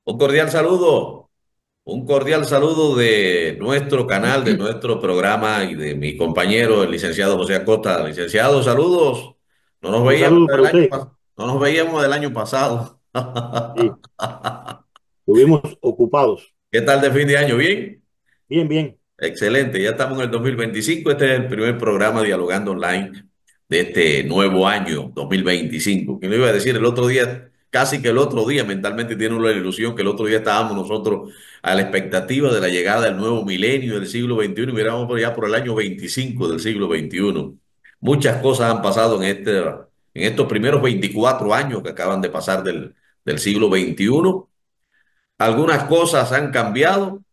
Un cordial saludo, un cordial saludo de nuestro canal, de nuestro programa y de mi compañero, el licenciado José Acosta. Licenciado, saludos. No nos Un veíamos saludo del para año, usted. no nos veíamos del año pasado. Sí, estuvimos ocupados. ¿Qué tal de fin de año? ¿Bien? Bien, bien. Excelente, ya estamos en el 2025. Este es el primer programa Dialogando Online de este nuevo año 2025. ¿Quién lo iba a decir el otro día? Casi que el otro día, mentalmente tiene uno la ilusión que el otro día estábamos nosotros a la expectativa de la llegada del nuevo milenio del siglo XXI y miramos por allá por el año 25 del siglo XXI. Muchas cosas han pasado en estos primeros 24 años que acaban de pasar del siglo XXI. Algunas cosas han cambiado,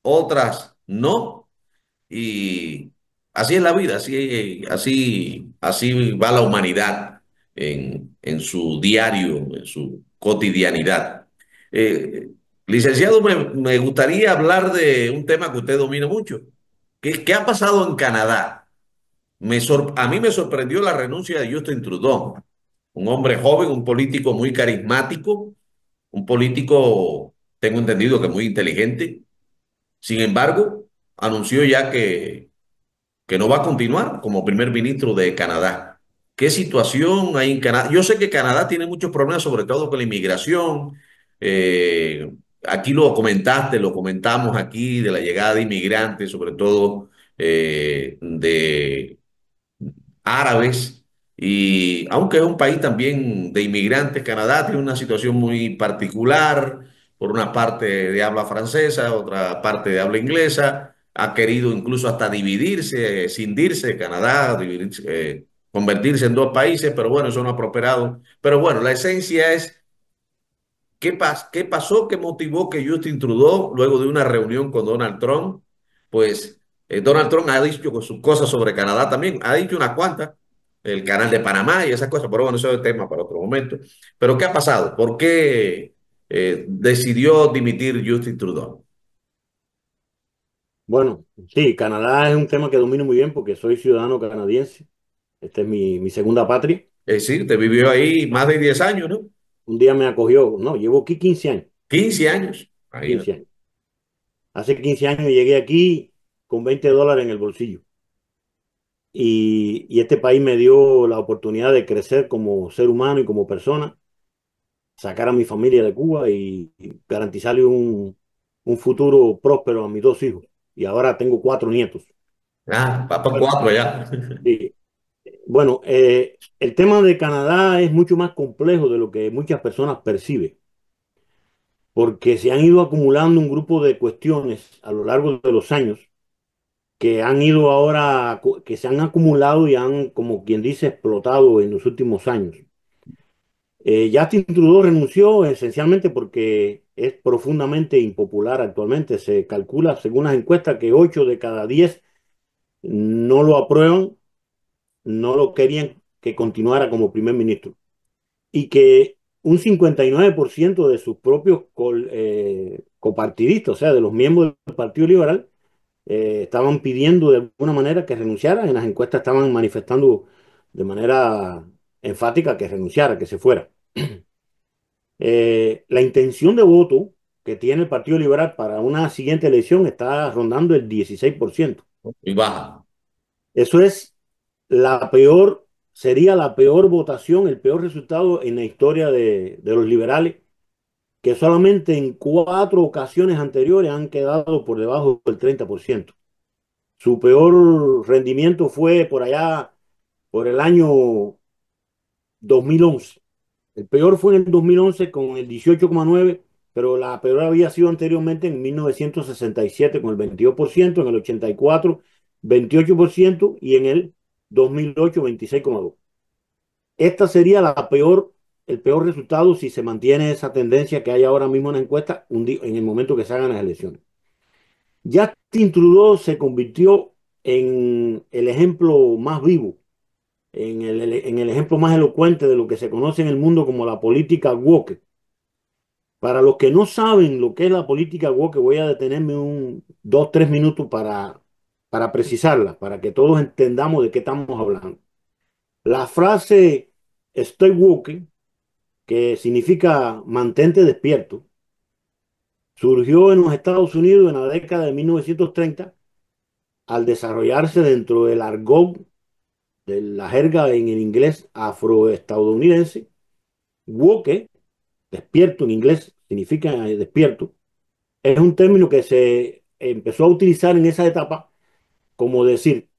otras no. Y así es la vida, así va la humanidad en su diario, en su cotidianidad. Eh, Licenciado, me gustaría hablar de un tema que usted domina mucho. ¿Qué ha pasado en Canadá? A mí me sorprendió la renuncia de Justin Trudeau, un hombre joven, un político muy carismático, un político, tengo entendido que muy inteligente. Sin embargo, anunció ya que no va a continuar como primer ministro de Canadá. ¿Qué situación hay en Canadá? Yo sé que Canadá tiene muchos problemas, sobre todo con la inmigración. Eh, Aquí lo comentaste, lo comentamos aquí de la llegada de inmigrantes, sobre todo de árabes. Y aunque es un país también de inmigrantes, Canadá tiene una situación muy particular, por una parte de habla francesa, otra parte de habla inglesa, ha querido incluso hasta dividirse, cindirse, Canadá, convertirse en dos países, pero bueno, eso no ha prosperado. Pero bueno, la esencia es qué pasó, qué motivó que Justin Trudeau, luego de una reunión con Donald Trump, pues Donald Trump ha dicho sus cosas sobre Canadá también, ha dicho unas cuantas, el canal de Panamá y esas cosas, pero bueno, eso es tema para otro momento. Pero ¿qué ha pasado? ¿Por qué decidió dimitir Justin Trudeau? Bueno, sí, Canadá es un tema que domino muy bien porque soy ciudadano canadiense. Esta es mi segunda patria. Sí, te vivió ahí más de 10 años, ¿no? Un día me acogió, no, llevo aquí 15 años. 15 años. 15 Imagínate. años. Hace 15 años llegué aquí con $20 en el bolsillo. Y este país me dio la oportunidad de crecer como ser humano y como persona, sacar a mi familia de Cuba y garantizarle un futuro próspero a mis dos hijos. Y ahora tengo cuatro nietos. Ah, va para Bueno, cuatro ya. sí. Bueno, el tema de Canadá es mucho más complejo de lo que muchas personas perciben, porque se han ido acumulando un grupo de cuestiones a lo largo de los años que han ido ahora, que se han acumulado y han, como quien dice, explotado en los últimos años. Justin Trudeau renunció esencialmente porque es profundamente impopular actualmente. Se calcula, según las encuestas, que 8 de cada 10 no lo aprueban, no lo querían que continuara como primer ministro. Y que un 59% de sus propios copartidistas, o sea, de los miembros del Partido Liberal, estaban pidiendo de alguna manera que renunciara. En las encuestas estaban manifestando de manera enfática que renunciara, que se fuera. La intención de voto que tiene el Partido Liberal para una siguiente elección está rondando el 16%. Y baja. Eso es la peor, sería la peor votación, el peor resultado en la historia de los liberales, que solamente en cuatro ocasiones anteriores han quedado por debajo del 30%. Su peor rendimiento fue por allá, por el año 2011. El peor fue en el 2011 con el 18,9, pero la peor había sido anteriormente en 1967 con el 22%, en el 84, 28% y en el 2008, 26,2. Esta sería el peor resultado si se mantiene esa tendencia que hay ahora mismo en la encuesta en el momento que se hagan las elecciones. Justin Trudeau se convirtió en el ejemplo más vivo, en el ejemplo más elocuente de lo que se conoce en el mundo como la política woke. Para los que no saben lo que es la política woke, voy a detenerme 2, 3 minutos para precisarla, para que todos entendamos de qué estamos hablando. La frase estoy woke, que significa mantente despierto, surgió en los Estados Unidos en la década de 1930 al desarrollarse dentro del argot de la jerga en el inglés afroestadounidense. Woke, despierto en inglés, significa despierto, es un término que se empezó a utilizar en esa etapa como decir,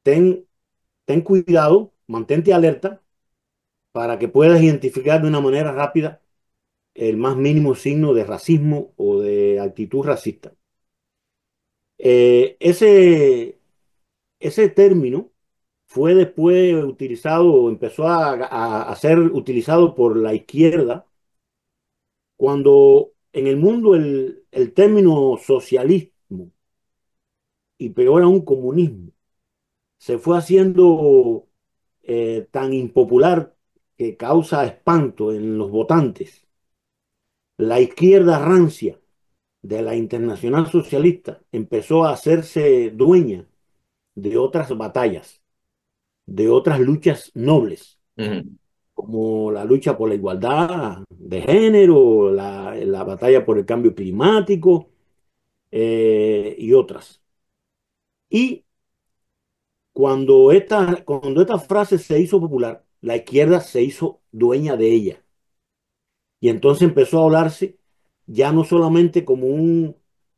ten, ten cuidado, mantente alerta para que puedas identificar de una manera rápida el más mínimo signo de racismo o de actitud racista. Ese término fue después utilizado o empezó a ser utilizado por la izquierda cuando en el mundo el término socialismo y peor aún comunismo se fue haciendo tan impopular que causa espanto en los votantes. La izquierda rancia de la Internacional Socialista empezó a hacerse dueña de otras batallas, de otras luchas nobles, Ujú, como la lucha por la igualdad de género, la batalla por el cambio climático y otras. Y cuando esta frase se hizo popular, la izquierda se hizo dueña de ella. Y entonces empezó a hablarse ya no solamente como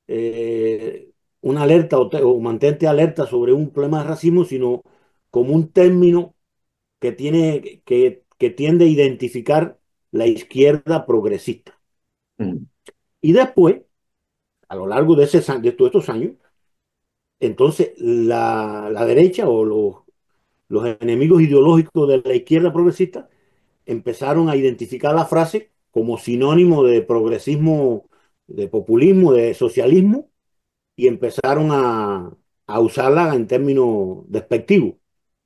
eh, una alerta o mantente alerta sobre un problema de racismo, sino como un término que tiende a identificar la izquierda progresista. ujú. Y después, a lo largo de todos estos años, entonces la derecha o los enemigos ideológicos de la izquierda progresista empezaron a identificar la frase como sinónimo de progresismo, de populismo, de socialismo, y empezaron a usarla en términos despectivos.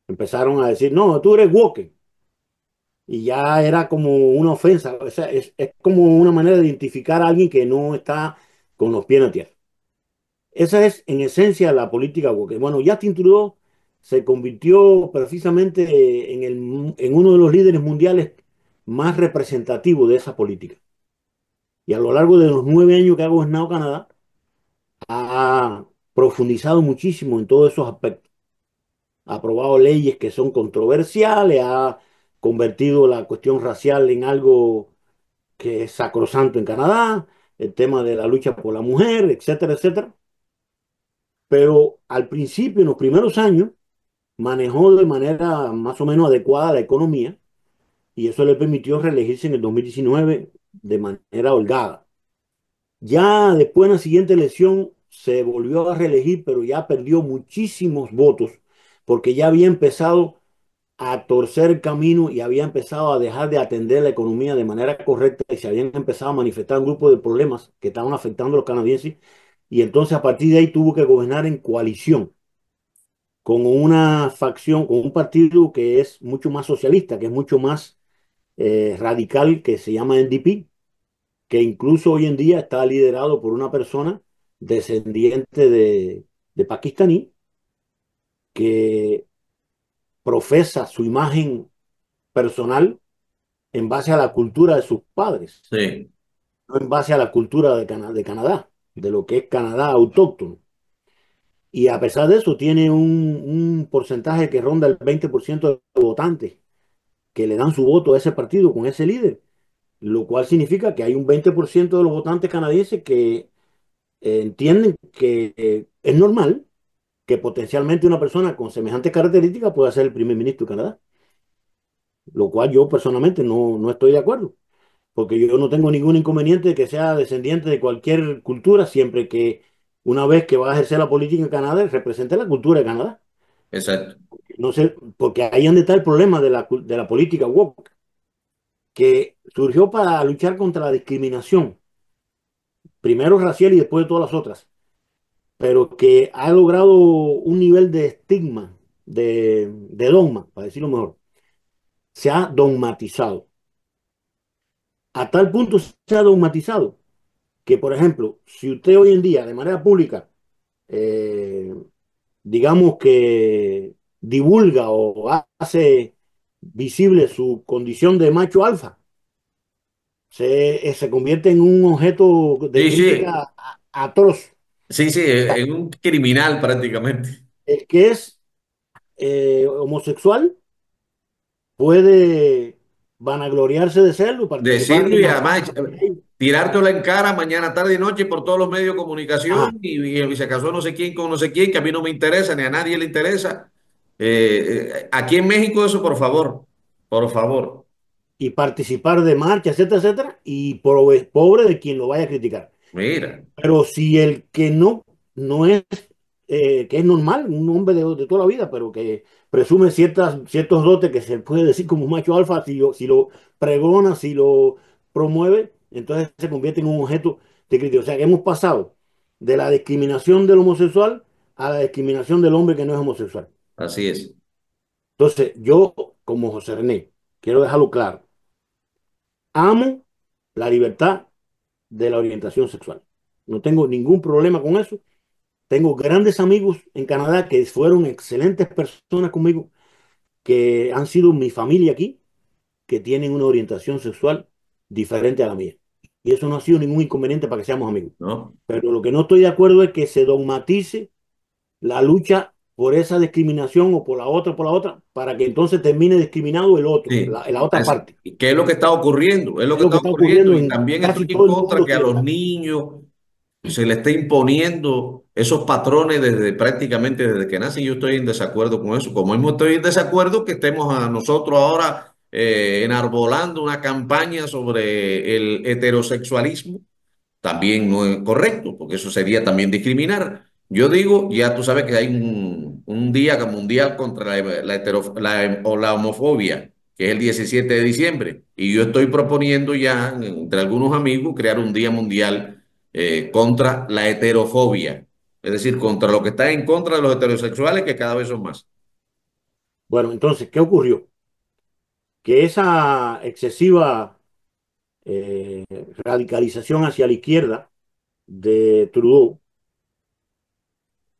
Empezaron a decir, no, tú eres woke. Y ya era como una ofensa. O sea, es como una manera de identificar a alguien que no está con los pies en la tierra. Esa es en esencia la política woke. Bueno, Justin Trudeau se convirtió precisamente en uno de los líderes mundiales más representativos de esa política. Y a lo largo de los 9 años que ha gobernado Canadá, ha profundizado muchísimo en todos esos aspectos. Ha aprobado leyes que son controversiales, ha convertido la cuestión racial en algo que es sacrosanto en Canadá, el tema de la lucha por la mujer, etcétera, etcétera. Pero al principio, en los primeros años, manejó de manera más o menos adecuada la economía y eso le permitió reelegirse en el 2019 de manera holgada. Ya después en la siguiente elección se volvió a reelegir, pero ya perdió muchísimos votos porque ya había empezado a torcer el camino y había empezado a dejar de atender la economía de manera correcta y se habían empezado a manifestar un grupo de problemas que estaban afectando a los canadienses y entonces a partir de ahí tuvo que gobernar en coalición con una facción, con un partido que es mucho más socialista, que es mucho más radical, que se llama NDP, que incluso hoy en día está liderado por una persona descendiente de pakistaní, que profesa su imagen personal en base a la cultura de sus padres, Sí, no en base a la cultura de Canadá, de lo que es Canadá autóctono. Y a pesar de eso, tiene un porcentaje que ronda el 20% de votantes que le dan su voto a ese partido con ese líder, lo cual significa que hay un 20% de los votantes canadienses que entienden que es normal que potencialmente una persona con semejantes características pueda ser el primer ministro de Canadá, lo cual yo personalmente no estoy de acuerdo, porque yo no tengo ningún inconveniente de que sea descendiente de cualquier cultura, siempre que una vez que va a ejercer la política en Canadá, represente la cultura de Canadá. exacto. No sé, porque ahí es donde está el problema de la política woke, que surgió para luchar contra la discriminación, primero racial y después de todas las otras, pero que ha logrado un nivel de estigma, de dogma, para decirlo mejor. Se ha dogmatizado. A tal punto se ha dogmatizado que, por ejemplo, si usted hoy en día, de manera pública, eh, digamos que divulga o hace visible su condición de macho alfa, se convierte en un objeto de Sí, sí, crítica atroz. sí, sí, en un criminal prácticamente. El que es homosexual puede vanagloriarse de serlo y participar Decirlo de y marchas además anti-gay. tirártelo en cara mañana, tarde y noche por todos los medios de Ajá. comunicación y se casó no sé quién con no sé quién, que a mí no me interesa ni a nadie le interesa. Aquí en México eso, por favor, Y participar de marchas, etcétera, etcétera, y pobre de quien lo vaya a criticar. mira, Pero si el que no es, que es normal, un hombre de toda la vida, pero que presume ciertos dotes que se puede decir como macho alfa, si lo pregona, si lo promueve, entonces se convierte en un objeto de crítica. O sea que hemos pasado de la discriminación del homosexual a la discriminación del hombre que no es homosexual. así es, Entonces, yo, como José René, quiero dejarlo claro, amo la libertad de la orientación sexual. No tengo ningún problema con eso. Tengo grandes amigos en Canadá que fueron excelentes personas conmigo, que han sido mi familia aquí, que tienen una orientación sexual diferente a la mía. Y eso no ha sido ningún inconveniente para que seamos amigos. ¿no? Pero lo que no estoy de acuerdo es que se dogmatice la lucha por esa discriminación o por la otra, para que entonces termine discriminado el otro, Sí. la otra parte. ¿Qué es lo que está ocurriendo? Es lo Es que lo está que está ocurriendo ocurriendo y en también estoy casi en todo el contra mundo que a los occidental. niños se le está imponiendo esos patrones desde prácticamente desde que nacen. Yo estoy en desacuerdo con eso. Como mismo estoy en desacuerdo que estemos a nosotros ahora enarbolando una campaña sobre el heterosexualismo también no es correcto, porque eso sería también discriminar. Yo digo, ya tú sabes que hay un día mundial contra o la homofobia, que es el 17 de diciembre, y yo estoy proponiendo ya entre algunos amigos crear un día mundial contra la heterofobia, es decir, contra lo que está en contra de los heterosexuales, que cada vez son más. Bueno, entonces, ¿qué ocurrió? Que esa excesiva eh, radicalización hacia la izquierda de Trudeau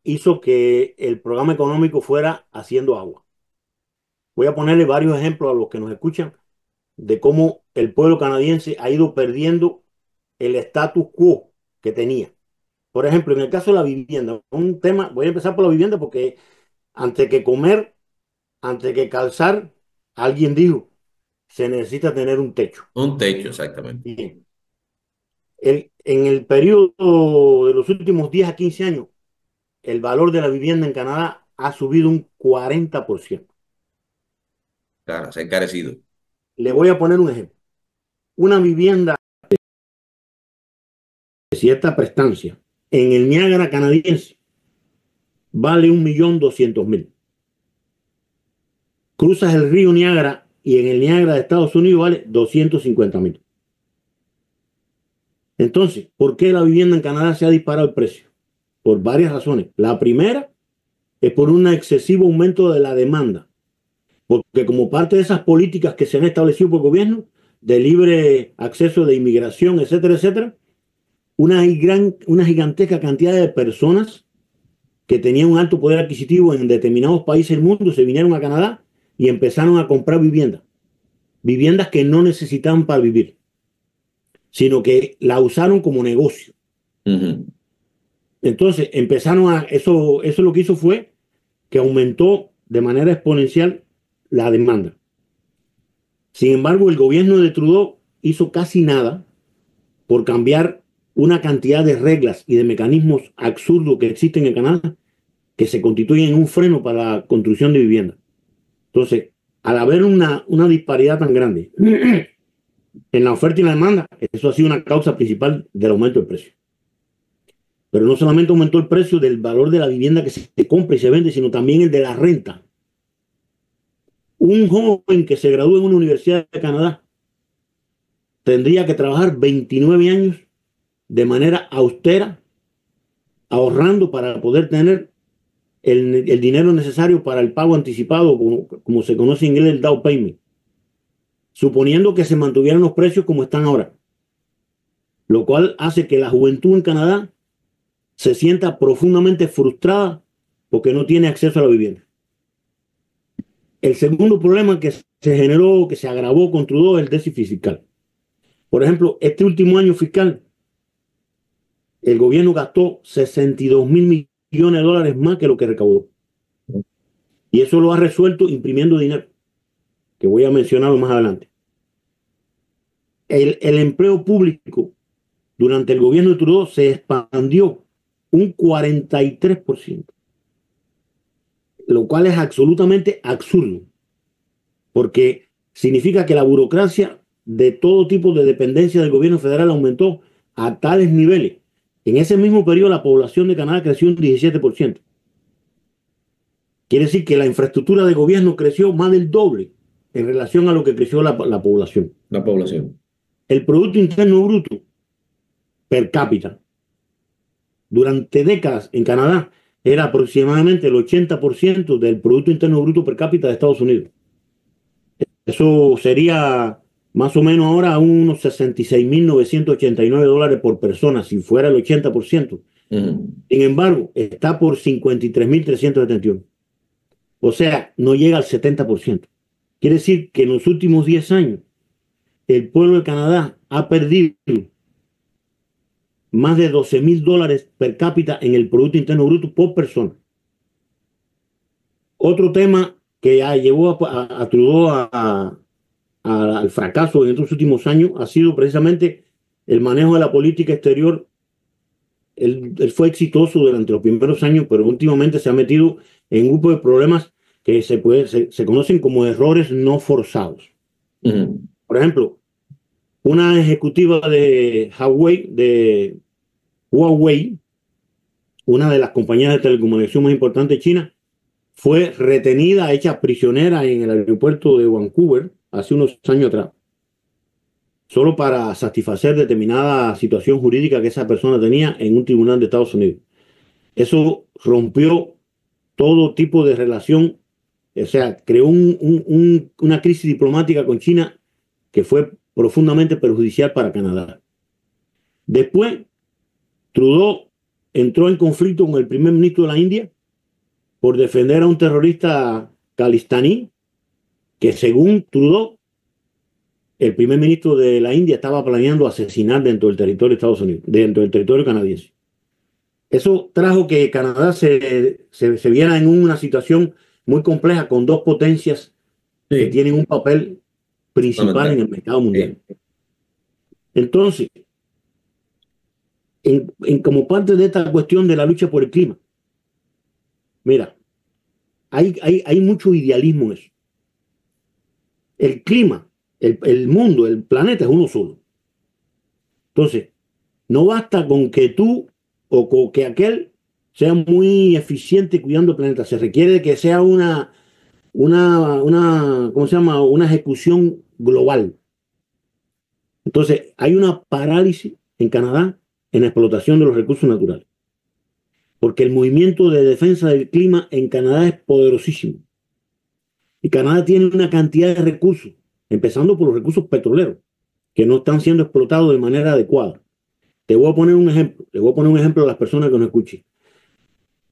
hizo que el programa económico fuera haciendo agua. Voy a ponerle varios ejemplos a los que nos escuchan de cómo el pueblo canadiense ha ido perdiendo el status quo que tenía. Por ejemplo, en el caso de la vivienda, un tema, voy a empezar por la vivienda porque antes que comer, antes que calzar, alguien dijo, se necesita tener un techo. Un techo, exactamente. Bien. En el periodo de los últimos 10 a 15 años, el valor de la vivienda en Canadá ha subido un 40%. Claro, se ha encarecido. Le voy a poner un ejemplo. Una vivienda de cierta prestancia en el Niágara canadiense vale 1.200.000. Cruzas el río Niágara y en el Niágara de Estados Unidos vale 250.000. Entonces, ¿por qué la vivienda en Canadá se ha disparado el precio? Por varias razones. La primera es por un excesivo aumento de la demanda, porque como parte de esas políticas que se han establecido por el gobierno, de libre acceso de inmigración, etcétera, etcétera, una gigantesca cantidad de personas que tenían un alto poder adquisitivo en determinados países del mundo se vinieron a Canadá y empezaron a comprar viviendas que no necesitaban para vivir, sino que la usaron como negocio. Ujú. Entonces eso lo que hizo fue que aumentó de manera exponencial la demanda. Sin embargo, el gobierno de Trudeau hizo casi nada por cambiar una cantidad de reglas y de mecanismos absurdos que existen en Canadá que se constituyen en un freno para la construcción de vivienda. Entonces, al haber una disparidad tan grande en la oferta y la demanda, eso ha sido una causa principal del aumento del precio. Pero no solamente aumentó el precio del valor de la vivienda que se compra y se vende, sino también el de la renta. Un joven que se gradúe en una universidad de Canadá tendría que trabajar 29 años de manera austera, ahorrando para poder tener el dinero necesario para el pago anticipado, como se conoce en inglés el down payment, suponiendo que se mantuvieran los precios como están ahora, lo cual hace que la juventud en Canadá se sienta profundamente frustrada porque no tiene acceso a la vivienda. El segundo problema que se generó, que se agravó con Trudeau, es el déficit fiscal. Por ejemplo, este último año fiscal, el gobierno gastó 62.000 millones de dólares más que lo que recaudó. Y eso lo ha resuelto imprimiendo dinero, que voy a mencionarlo más adelante. El empleo público durante el gobierno de Trudeau se expandió un 43%, lo cual es absolutamente absurdo, porque significa que la burocracia de todo tipo de dependencia del gobierno federal aumentó a tales niveles. En ese mismo periodo la población de Canadá creció un 17%. Quiere decir que la infraestructura de gobierno creció más del doble en relación a lo que creció la población. La población. El Producto Interno Bruto per cápita durante décadas en Canadá era aproximadamente el 80% del Producto Interno Bruto per cápita de Estados Unidos. Eso sería más o menos ahora unos 66.989 dólares por persona, si fuera el 80%. Sin embargo, está por 53.371. O sea, no llega al 70%. Quiere decir que en los últimos 10 años, el pueblo de Canadá ha perdido más de 12.000 dólares per cápita en el Producto Interno Bruto por persona. Otro tema que llevó a Trudeau al fracaso en estos últimos años ha sido precisamente el manejo de la política exterior. Él fue exitoso durante los primeros años, pero últimamente se ha metido en un grupo de problemas que se conocen como errores no forzados. Por ejemplo, una ejecutiva de Huawei, una de las compañías de telecomunicación más importantes de China, fue retenida, hecha prisionera en el aeropuerto de Vancouver hace unos años atrás, solo para satisfacer determinada situación jurídica que esa persona tenía en un tribunal de Estados Unidos. Eso rompió todo tipo de relación, o sea, creó una crisis diplomática con China que fue profundamente perjudicial para Canadá. Después, Trudeau entró en conflicto con el primer ministro de la India por defender a un terrorista calistaní que, según Trudeau, el primer ministro de la India estaba planeando asesinar dentro del territorio de Estados Unidos, dentro del territorio canadiense. Eso trajo que Canadá se viera en una situación muy compleja con dos potencias que tienen un papel principal en el mercado mundial. Entonces, como parte de esta cuestión de la lucha por el clima, mira, hay mucho idealismo en eso. El clima, el mundo, el planeta es uno solo. Entonces, no basta con que tú o con que aquel sea muy eficiente cuidando el planeta. Se requiere que sea ¿cómo se llama? Una ejecución global. Entonces, hay una parálisis en Canadá en la explotación de los recursos naturales. Porque el movimiento de defensa del clima en Canadá es poderosísimo. Y Canadá tiene una cantidad de recursos, empezando por los recursos petroleros, que no están siendo explotados de manera adecuada. Te voy a poner un ejemplo a las personas que nos escuchen.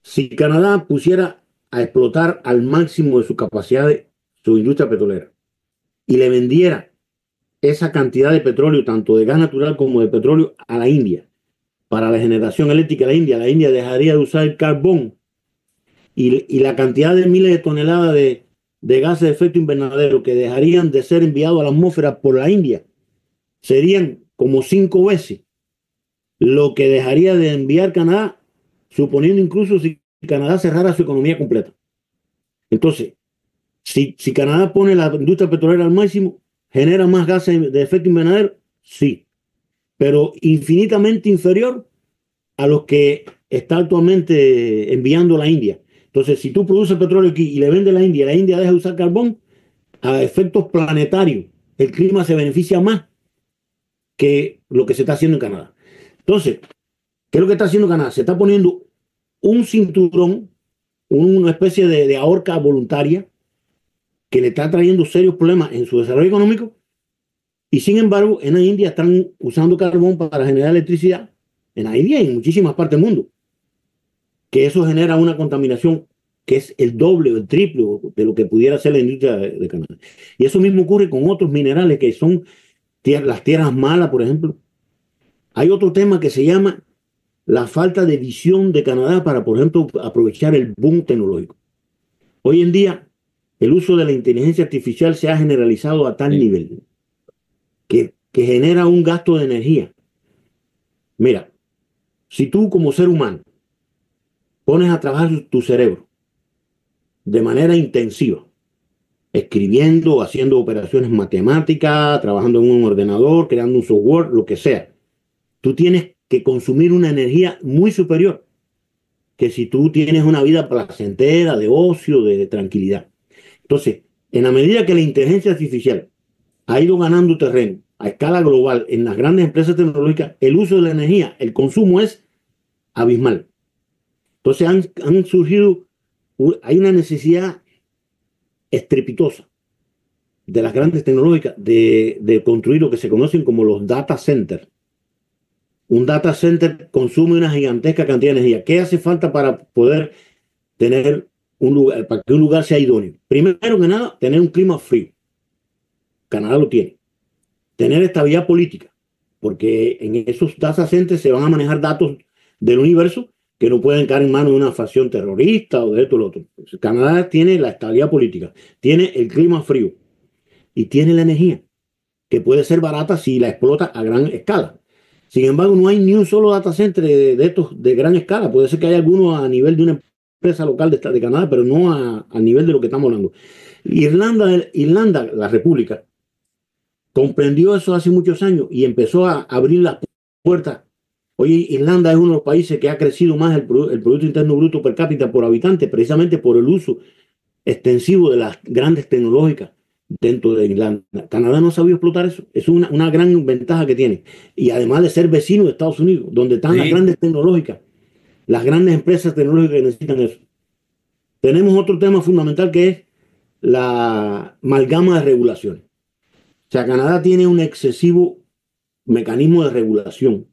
Si Canadá pusiera a explotar al máximo de su capacidad de su industria petrolera y le vendiera esa cantidad de petróleo, tanto de gas natural como de petróleo, a la India, para la generación eléctrica de la India dejaría de usar el carbón y la cantidad de miles de toneladas de gases de efecto invernadero que dejarían de ser enviados a la atmósfera por la India serían como 5 veces lo que dejaría de enviar Canadá, suponiendo incluso si Canadá cerrara su economía completa. Entonces, si Canadá pone la industria petrolera al máximo, ¿genera más gases de efecto invernadero? Sí, pero infinitamente inferior a los que está actualmente enviando la India. Entonces, si tú produces petróleo aquí y le vendes a la India deja de usar carbón, a efectos planetarios, el clima se beneficia más que lo que se está haciendo en Canadá. Entonces, ¿qué es lo que está haciendo Canadá? Se está poniendo un cinturón, una especie de ahorca voluntaria que le está trayendo serios problemas en su desarrollo económico, y sin embargo en la India están usando carbón para generar electricidad, en la India y en muchísimas partes del mundo, que eso genera una contaminación que es el doble o el triple de lo que pudiera ser la industria de Canadá. Y eso mismo ocurre con otros minerales que son las tierras malas, por ejemplo. Hay otro tema que se llama la falta de visión de Canadá para, por ejemplo, aprovechar el boom tecnológico. Hoy en día, el uso de la inteligencia artificial se ha generalizado a tal Sí, nivel que genera un gasto de energía. Mira, si tú como ser humano pones a trabajar tu cerebro de manera intensiva, escribiendo, haciendo operaciones matemáticas, trabajando en un ordenador, creando un software, lo que sea, tú tienes que consumir una energía muy superior que si tú tienes una vida placentera, de ocio, de tranquilidad. Entonces, en la medida que la inteligencia artificial ha ido ganando terreno a escala global en las grandes empresas tecnológicas, el uso de la energía, el consumo es abismal. Entonces han surgido, hay una necesidad estrepitosa de las grandes tecnológicas de construir lo que se conocen como los data centers. Un data center consume una gigantesca cantidad de energía. ¿Qué hace falta para poder tener un lugar, para que un lugar sea idóneo? Primero que nada, tener un clima frío. Canadá lo tiene. Tener estabilidad política, porque en esos data centers se van a manejar datos del universo que no pueden caer en manos de una facción terrorista o de esto o lo otro. Canadá tiene la estabilidad política, tiene el clima frío y tiene la energía, que puede ser barata si la explota a gran escala. Sin embargo, no hay ni un solo data center de estos de gran escala. Puede ser que haya alguno a nivel de una empresa local de Canadá, pero no a nivel de lo que estamos hablando. Irlanda, la República, comprendió eso hace muchos años y empezó a abrir las puertas. Hoy Irlanda es uno de los países que ha crecido más el Producto Interno Bruto per cápita por habitante, precisamente por el uso extensivo de las grandes tecnológicas dentro de Irlanda. Canadá no ha sabido explotar eso. Es una gran ventaja que tiene. Y además de ser vecino de Estados Unidos, donde están las sí, grandes tecnológicas, las grandes empresas tecnológicas que necesitan eso. Tenemos otro tema fundamental que es la amalgama de regulaciones. O sea, Canadá tiene un excesivo mecanismo de regulación,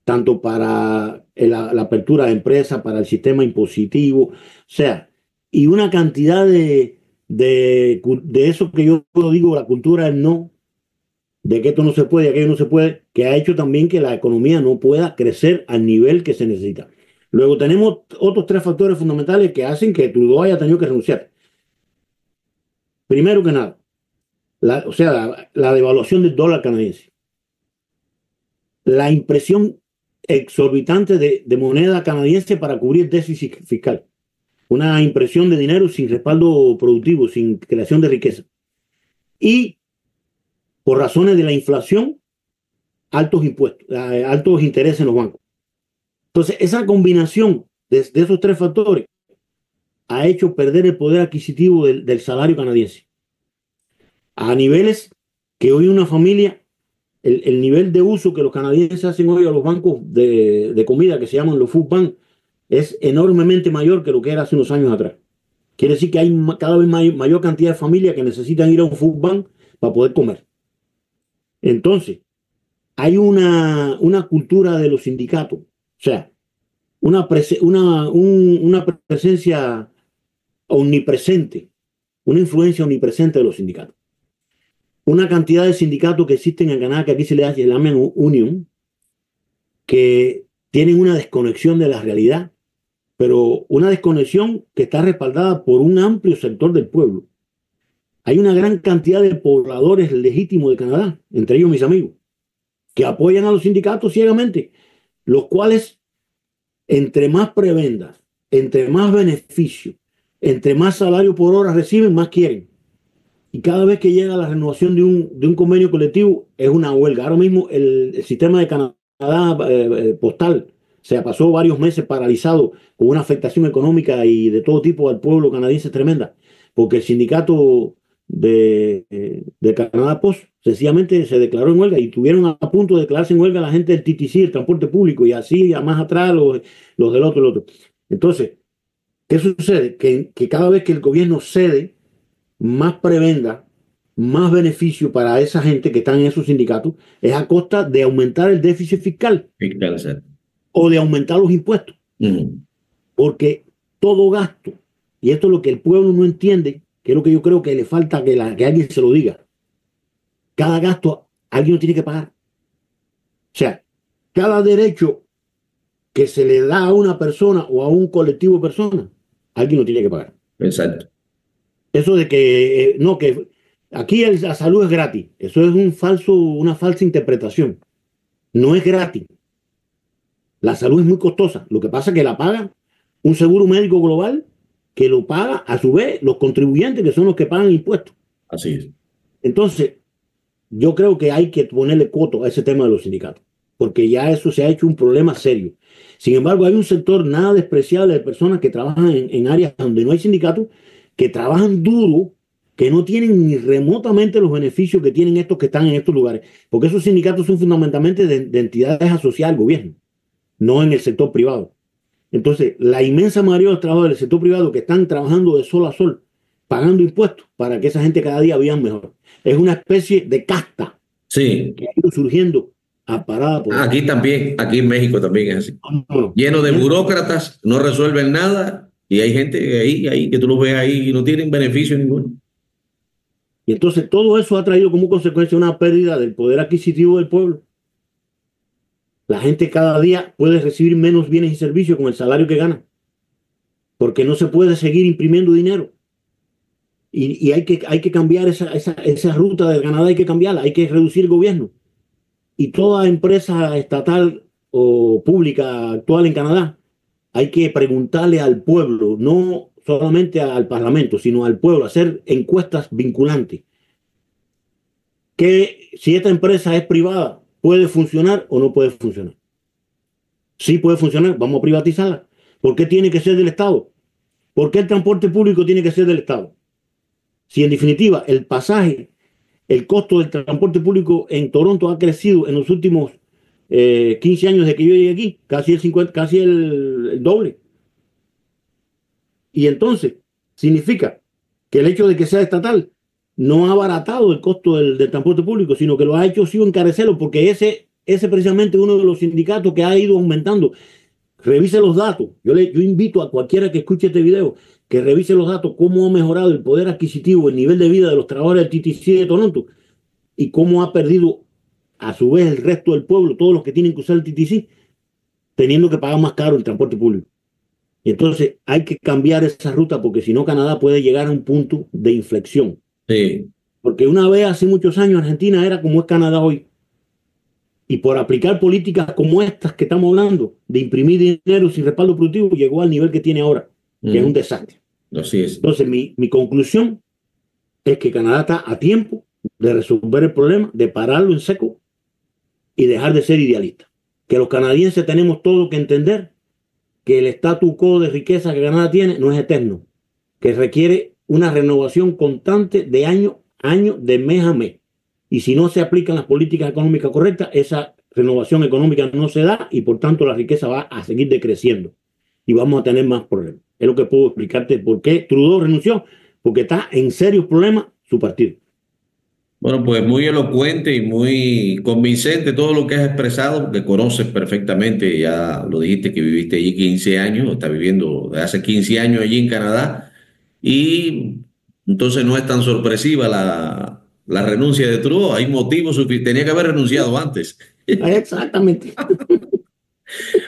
tanto para la apertura de empresas, para el sistema impositivo, o sea, y una cantidad de eso que yo digo, la cultura del no, de que esto no se puede, aquello no se puede, que ha hecho también que la economía no pueda crecer al nivel que se necesita. Luego tenemos otros tres factores fundamentales que hacen que Trudeau haya tenido que renunciar. Primero que nada, o sea, la devaluación del dólar canadiense, la impresión exorbitante de moneda canadiense para cubrir déficit fiscal, una impresión de dinero sin respaldo productivo, sin creación de riqueza. Y por razones de la inflación, altos impuestos, altos intereses en los bancos. Entonces, esa combinación de esos tres factores ha hecho perder el poder adquisitivo del salario canadiense a niveles que hoy una familia, el nivel de uso que los canadienses hacen hoy a los bancos de comida que se llaman los food bank es enormemente mayor que lo que era hace unos años atrás. Quiere decir que hay cada vez mayor cantidad de familias que necesitan ir a un food bank para poder comer. Entonces, hay una cultura de los sindicatos, o sea, una presencia omnipresente, una influencia omnipresente de los sindicatos. Una cantidad de sindicatos que existen en Canadá, que aquí se le llaman union, que tienen una desconexión de la realidad, pero una desconexión que está respaldada por un amplio sector del pueblo. Hay una gran cantidad de pobladores legítimos de Canadá, entre ellos mis amigos, que apoyan a los sindicatos ciegamente, los cuales, entre más prebendas, entre más beneficio, entre más salario por hora reciben, más quieren. Y cada vez que llega la renovación de un convenio colectivo, es una huelga. Ahora mismo el sistema de Canadá postal se pasó varios meses paralizado con una afectación económica y de todo tipo al pueblo canadiense tremenda, porque el sindicato de Canadá Post sencillamente se declaró en huelga y tuvieron a punto de declararse en huelga la gente del TTC, el transporte público, y así a más atrás los del otro, el otro. Entonces, ¿qué sucede? Que cada vez que el gobierno cede más prebenda, más beneficio para esa gente que está en esos sindicatos, es a costa de aumentar el déficit fiscal fiscal. o de aumentar los impuestos. Porque todo gasto, y esto es lo que el pueblo no entiende, que es lo que yo creo que le falta que alguien se lo diga, cada gasto alguien lo tiene que pagar. O sea, cada derecho que se le da a una persona o a un colectivo de personas, alguien lo tiene que pagar. Exacto. Eso de que no, que aquí la salud es gratis, eso es una falsa interpretación. No es gratis. La salud es muy costosa. Lo que pasa es que la paga un seguro médico global que lo paga a su vez los contribuyentes que son los que pagan impuestos. Así es. Entonces, yo creo que hay que ponerle coto a ese tema de los sindicatos, porque ya eso se ha hecho un problema serio. Sin embargo, hay un sector nada despreciable de personas que trabajan en áreas donde no hay sindicatos, que trabajan duro, que no tienen ni remotamente los beneficios que tienen estos que están en estos lugares, porque esos sindicatos son fundamentalmente de entidades asociadas al gobierno, no en el sector privado. Entonces, la inmensa mayoría de los trabajadores del sector privado que están trabajando de sol a sol, pagando impuestos para que esa gente cada día viva mejor. Es una especie de casta Sí. que ha ido surgiendo a parada por esta. Aquí también, aquí en México también es así. No, no, no. Lleno de Y, burócratas, no resuelven nada y hay gente ahí que tú los ves ahí y no tienen beneficio ninguno. y entonces todo eso ha traído como consecuencia una pérdida del poder adquisitivo del pueblo. La gente cada día puede recibir menos bienes y servicios con el salario que gana, porque no se puede seguir imprimiendo dinero. Y hay que cambiar esa ruta del Canadá, hay que cambiarla, hay que reducir el gobierno. Y toda empresa estatal o pública actual en Canadá, hay que preguntarle al pueblo, no solamente al Parlamento, sino al pueblo, hacer encuestas vinculantes. Que si esta empresa es privada, ¿puede funcionar o no puede funcionar? Sí puede funcionar, vamos a privatizarla. ¿Por qué tiene que ser del Estado? ¿Por qué el transporte público tiene que ser del Estado? Si en definitiva el pasaje, el costo del transporte público en Toronto ha crecido en los últimos 15 años de que yo llegué aquí, casi el 50, casi el doble. Y entonces significa que el hecho de que sea estatal no ha abaratado el costo del transporte público, sino que lo ha hecho sí encarecerlo, porque ese precisamente uno de los sindicatos que ha ido aumentando. Revise los datos. Yo invito a cualquiera que escuche este video que revise los datos, cómo ha mejorado el poder adquisitivo, el nivel de vida de los trabajadores del TTC de Toronto y cómo ha perdido a su vez el resto del pueblo, todos los que tienen que usar el TTC, teniendo que pagar más caro el transporte público. Y entonces hay que cambiar esa ruta porque si no Canadá puede llegar a un punto de inflexión. Sí. Porque una vez hace muchos años Argentina era como es Canadá hoy. Y por aplicar políticas como estas que estamos hablando, de imprimir dinero sin respaldo productivo, llegó al nivel que tiene ahora, que es un desastre. Así es. Entonces, mi conclusión es que Canadá está a tiempo de resolver el problema, de pararlo en seco y dejar de ser idealista. Que los canadienses tenemos todo que entender que el statu quo de riqueza que Canadá tiene no es eterno, que requiere una renovación constante de año a año, de mes a mes. Y si no se aplican las políticas económicas correctas, esa renovación económica no se da y por tanto la riqueza va a seguir decreciendo y vamos a tener más problemas. Es lo que puedo explicarte por qué Trudeau renunció, porque está en serios problemas su partido. Bueno, pues muy elocuente y muy convincente todo lo que has expresado, que conoces perfectamente, ya lo dijiste que viviste allí 15 años, estás viviendo de hace 15 años allí en Canadá, y entonces no es tan sorpresiva la renuncia de Trudeau, hay motivos suficientes, tenía que haber renunciado antes. Exactamente.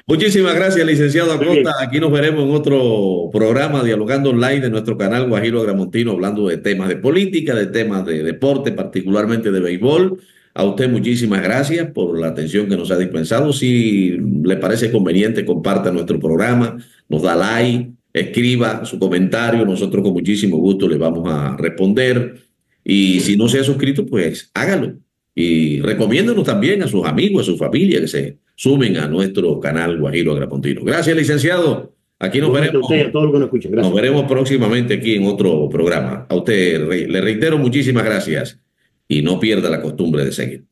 Muchísimas gracias, licenciado Muy Acosta. bien. Aquí nos veremos en otro programa dialogando online de nuestro canal Guajiro Agramontino, hablando de temas de política, de temas de deporte, particularmente de béisbol. A usted muchísimas gracias por la atención que nos ha dispensado. Si le parece conveniente, comparta nuestro programa, nos da like, escriba su comentario. Nosotros con muchísimo gusto le vamos a responder. Y si no se ha suscrito, pues hágalo. Y recomiéndanos también a sus amigos, a su familia que se sumen a nuestro canal Guajiro Agrapontino. Gracias, licenciado. Aquí Igualmente a usted y a todos los que nos escuchan. nos Gracias. veremos próximamente aquí en otro programa. A usted le reitero muchísimas gracias y no pierda la costumbre de seguir.